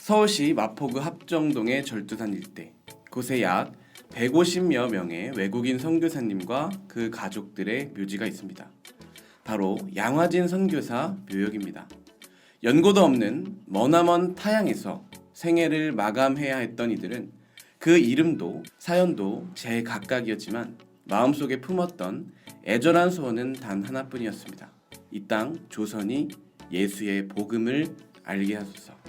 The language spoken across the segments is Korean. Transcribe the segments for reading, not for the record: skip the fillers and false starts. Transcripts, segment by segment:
서울시 마포구 합정동의 절두산 일대, 곳에 약 150여 명의 외국인 선교사님과 그 가족들의 묘지가 있습니다. 바로 양화진 선교사 묘역입니다. 연고도 없는 머나먼 타양에서 생애를 마감해야 했던 이들은 그 이름도 사연도 제각각이었지만 마음속에 품었던 애절한 소원은 단 하나뿐이었습니다. 이 땅 조선이 예수의 복음을 알게 하소서.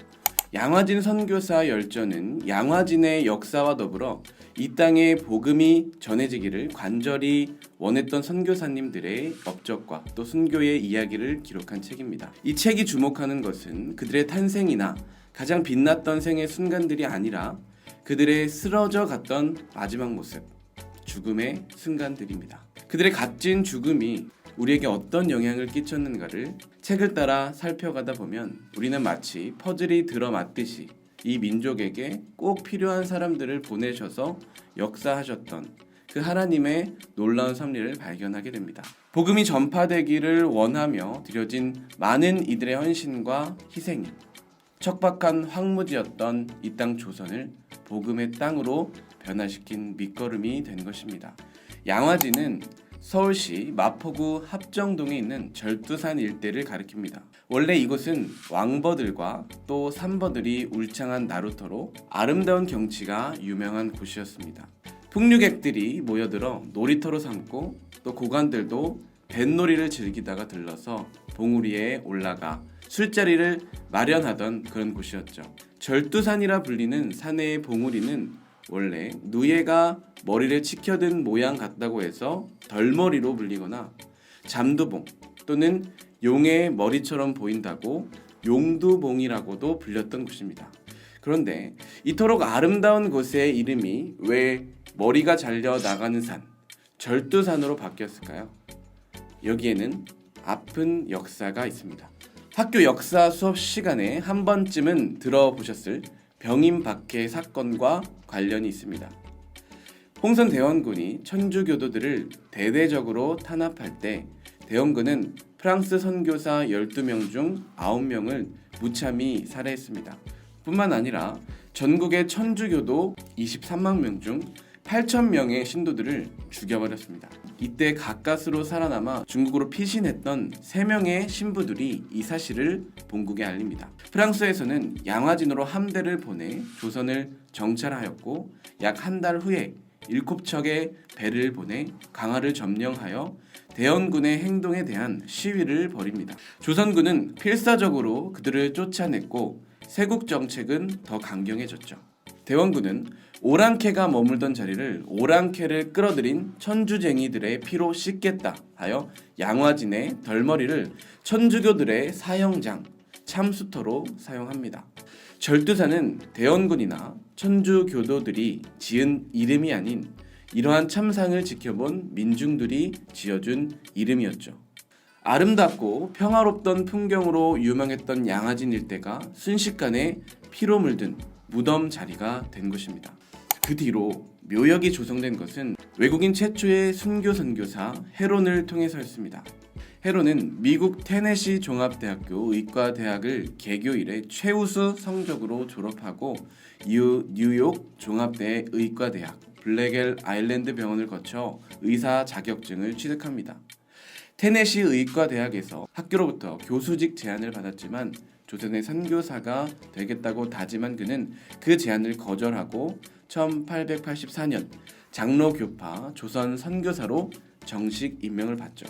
양화진 선교사 열전은 양화진의 역사와 더불어 이 땅에 복음이 전해지기를 간절히 원했던 선교사님들의 업적과 또 순교의 이야기를 기록한 책입니다. 이 책이 주목하는 것은 그들의 탄생이나 가장 빛났던 생의 순간들이 아니라 그들의 쓰러져 갔던 마지막 모습, 죽음의 순간들입니다. 그들의 값진 죽음이 우리에게 어떤 영향을 끼쳤는가를 책을 따라 살펴가다 보면 우리는 마치 퍼즐이 들어맞듯이 이 민족에게 꼭 필요한 사람들을 보내셔서 역사하셨던 그 하나님의 놀라운 섭리를 발견하게 됩니다. 복음이 전파되기를 원하며 드려진 많은 이들의 헌신과 희생이 척박한 황무지였던 이 땅 조선을 복음의 땅으로 변화시킨 밑거름이 된 것입니다. 양화진은 서울시 마포구 합정동에 있는 절두산 일대를 가리킵니다. 원래 이곳은 왕버들과 또 산버들이 울창한 나루터로 아름다운 경치가 유명한 곳이었습니다. 풍류객들이 모여들어 놀이터로 삼고 또 고관들도 뱃놀이를 즐기다가 들러서 봉우리에 올라가 술자리를 마련하던 그런 곳이었죠. 절두산이라 불리는 산의 봉우리는 원래 누에가 머리를 치켜든 모양 같다고 해서 덜머리로 불리거나 잠두봉 또는 용의 머리처럼 보인다고 용두봉이라고도 불렸던 곳입니다. 그런데 이토록 아름다운 곳의 이름이 왜 머리가 잘려 나가는 산, 절두산으로 바뀌었을까요? 여기에는 아픈 역사가 있습니다. 학교 역사 수업 시간에 한 번쯤은 들어보셨을 병인박해 사건과 관련이 있습니다. 홍선 대원군이 천주교도들을 대대적으로 탄압할 때 대원군은 프랑스 선교사 12명 중 9명을 무참히 살해했습니다. 뿐만 아니라 전국의 천주교도 23만 명 중 8,000명의 신도들을 죽여버렸습니다. 이때 가까스로 살아남아 중국으로 피신했던 3명의 신부들이 이 사실을 본국에 알립니다. 프랑스에서는 양화진으로 함대를 보내 조선을 정찰하였고 약 한 달 후에 7척의 배를 보내 강화를 점령하여 대원군의 행동에 대한 시위를 벌입니다. 조선군은 필사적으로 그들을 쫓아냈고 세국 정책은 더 강경해졌죠. 대원군은 오랑캐가 머물던 자리를 오랑캐를 끌어들인 천주쟁이들의 피로 씻겠다 하여 양화진의 덜머리를 천주교들의 사형장, 참수터로 사용합니다. 절두산은 대원군이나 천주교도들이 지은 이름이 아닌 이러한 참상을 지켜본 민중들이 지어준 이름이었죠. 아름답고 평화롭던 풍경으로 유명했던 양화진 일대가 순식간에 피로 물든 무덤 자리가 된 것입니다. 그 뒤로 묘역이 조성된 것은 외국인 최초의 순교 선교사 헤론을 통해서였습니다. 헤론은 미국 테네시 종합대학교 의과대학을 개교 이래 최우수 성적으로 졸업하고 이후 뉴욕 종합대 의과대학 블랙엘 아일랜드 병원을 거쳐 의사 자격증을 취득합니다. 테네시 의과대학에서 학교로부터 교수직 제안을 받았지만 조선의 선교사가 되겠다고 다짐한 그는 그 제안을 거절하고 1884년 장로교파 조선 선교사로 정식 임명을 받죠.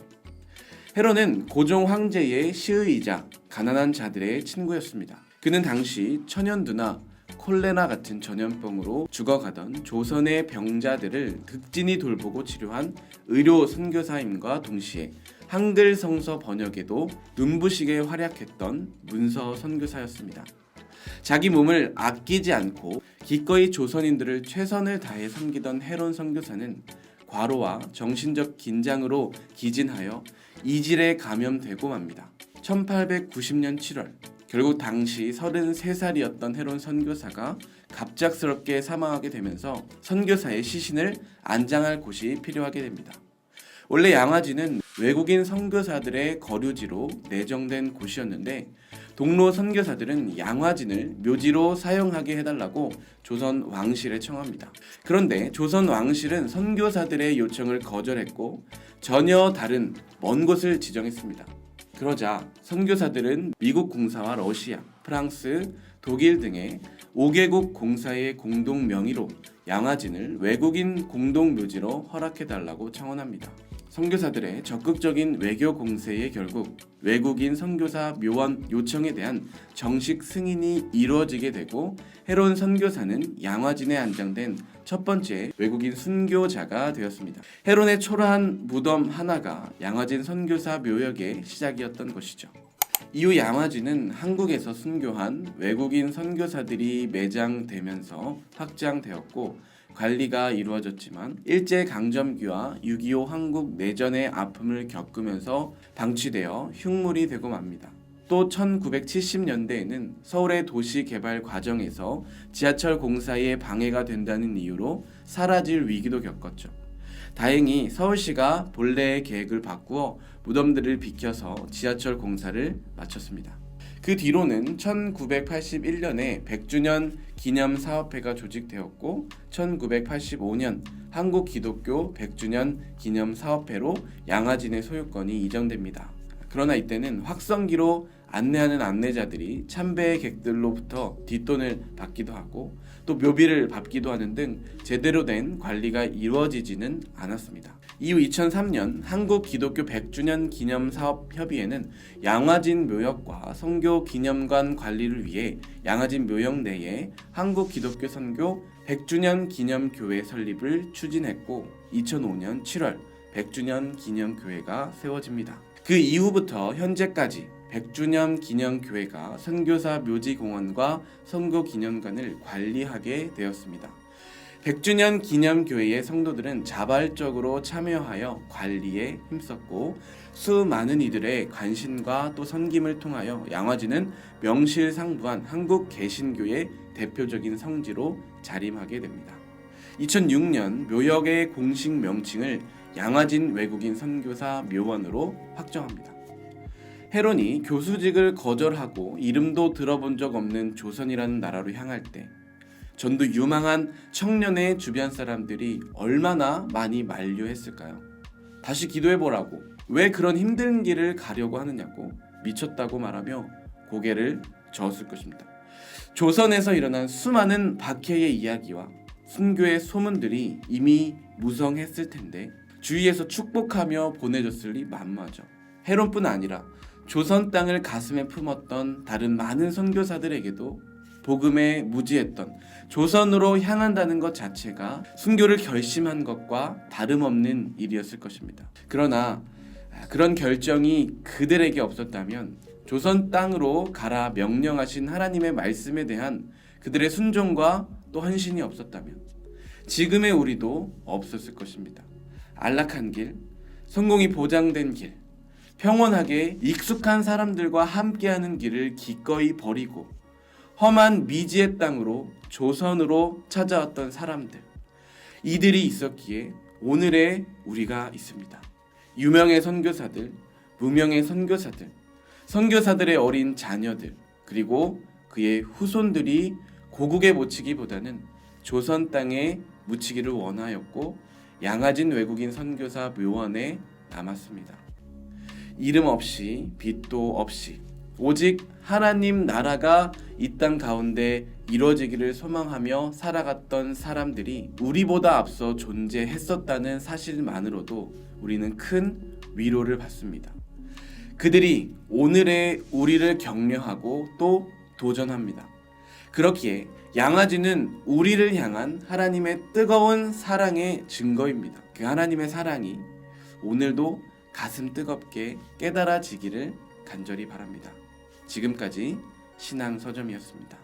헤론은 고종 황제의 시의이자 가난한 자들의 친구였습니다. 그는 당시 천연두나 콜레라 같은 전염병으로 죽어가던 조선의 병자들을 극진히 돌보고 치료한 의료 선교사임과 동시에 한글 성서 번역에도 눈부시게 활약했던 문서 선교사였습니다. 자기 몸을 아끼지 않고 기꺼이 조선인들을 최선을 다해 섬기던 헤론 선교사는 과로와 정신적 긴장으로 기진하여 이질에 감염되고 맙니다. 1890년 7월 결국 당시 33살이었던 헤론 선교사가 갑작스럽게 사망하게 되면서 선교사의 시신을 안장할 곳이 필요하게 됩니다. 원래 양화진은 외국인 선교사들의 거류지로 내정된 곳이었는데 동로 선교사들은 양화진을 묘지로 사용하게 해달라고 조선 왕실에 청합니다. 그런데 조선 왕실은 선교사들의 요청을 거절했고 전혀 다른 먼 곳을 지정했습니다. 그러자 선교사들은 미국 공사와 러시아, 프랑스, 독일 등의 5개국 공사의 공동 명의로 양화진을 외국인 공동묘지로 허락해달라고 청원합니다. 선교사들의 적극적인 외교 공세에 결국 외국인 선교사 묘원 요청에 대한 정식 승인이 이루어지게 되고 헤론 선교사는 양화진에 안장된 첫 번째 외국인 순교자가 되었습니다. 헤론의 초라한 무덤 하나가 양화진 선교사 묘역의 시작이었던 것이죠. 이후 양화진은 한국에서 순교한 외국인 선교사들이 매장되면서 확장되었고 관리가 이루어졌지만 일제강점기와 6.25 한국 내전의 아픔을 겪으면서 방치되어 흉물이 되고 맙니다. 또 1970년대에는 서울의 도시 개발 과정에서 지하철 공사에 방해가 된다는 이유로 사라질 위기도 겪었죠. 다행히 서울시가 본래의 계획을 바꾸어 무덤들을 비켜서 지하철 공사를 마쳤습니다. 그 뒤로는 1981년에 100주년 기념사업회가 조직되었고 1985년 한국기독교 100주년 기념사업회로 양화진의 소유권이 이전됩니다. 그러나 이때는 확성기로 안내하는 안내자들이 참배의 객들로부터 뒷돈을 받기도 하고 또 묘비를 밟기도 하는 등 제대로 된 관리가 이루어지지는 않았습니다. 이후 2003년 한국기독교 100주년 기념사업협의회는 양화진 묘역과 선교 기념관 관리를 위해 양화진 묘역 내에 한국기독교 선교 100주년 기념교회 설립을 추진했고 2005년 7월 100주년 기념교회가 세워집니다. 그 이후부터 현재까지 100주년 기념교회가 선교사 묘지공원과 선교기념관을 관리하게 되었습니다. 100주년 기념교회의 성도들은 자발적으로 참여하여 관리에 힘썼고 수많은 이들의 관심과 또 섬김을 통하여 양화진은 명실상부한 한국 개신교의 대표적인 성지로 자림하게 됩니다. 2006년 묘역의 공식 명칭을 양화진 외국인 선교사 묘원으로 확정합니다. 헤론이 교수직을 거절하고 이름도 들어본 적 없는 조선이라는 나라로 향할 때 전도 유망한 청년의 주변 사람들이 얼마나 많이 만류했을까요? 다시 기도해보라고, 왜 그런 힘든 길을 가려고 하느냐고 미쳤다고 말하며 고개를 저었을 것입니다. 조선에서 일어난 수많은 박해의 이야기와 순교의 소문들이 이미 무성했을 텐데 주위에서 축복하며 보내줬을 리 만무하죠. 헤론뿐 아니라 조선 땅을 가슴에 품었던 다른 많은 선교사들에게도 복음에 무지했던 조선으로 향한다는 것 자체가 순교를 결심한 것과 다름없는 일이었을 것입니다. 그러나 그런 결정이 그들에게 없었다면 조선 땅으로 가라 명령하신 하나님의 말씀에 대한 그들의 순종과 또 헌신이 없었다면 지금의 우리도 없었을 것입니다. 안락한 길, 성공이 보장된 길, 평온하게 익숙한 사람들과 함께하는 길을 기꺼이 버리고 험한 미지의 땅으로 조선으로 찾아왔던 사람들, 이들이 있었기에 오늘의 우리가 있습니다. 유명의 선교사들, 무명의 선교사들, 선교사들의 어린 자녀들, 그리고 그의 후손들이 고국에 묻히기보다는 조선 땅에 묻히기를 원하였고 양화진 외국인 선교사 묘원에 남았습니다. 이름 없이 빛도 없이 오직 하나님 나라가 이 땅 가운데 이루어지기를 소망하며 살아갔던 사람들이 우리보다 앞서 존재했었다는 사실만으로도 우리는 큰 위로를 받습니다. 그들이 오늘의 우리를 격려하고 또 도전합니다. 그렇기에 양화진은 우리를 향한 하나님의 뜨거운 사랑의 증거입니다. 그 하나님의 사랑이 오늘도 가슴 뜨겁게 깨달아지기를 간절히 바랍니다. 지금까지 신앙서점이었습니다.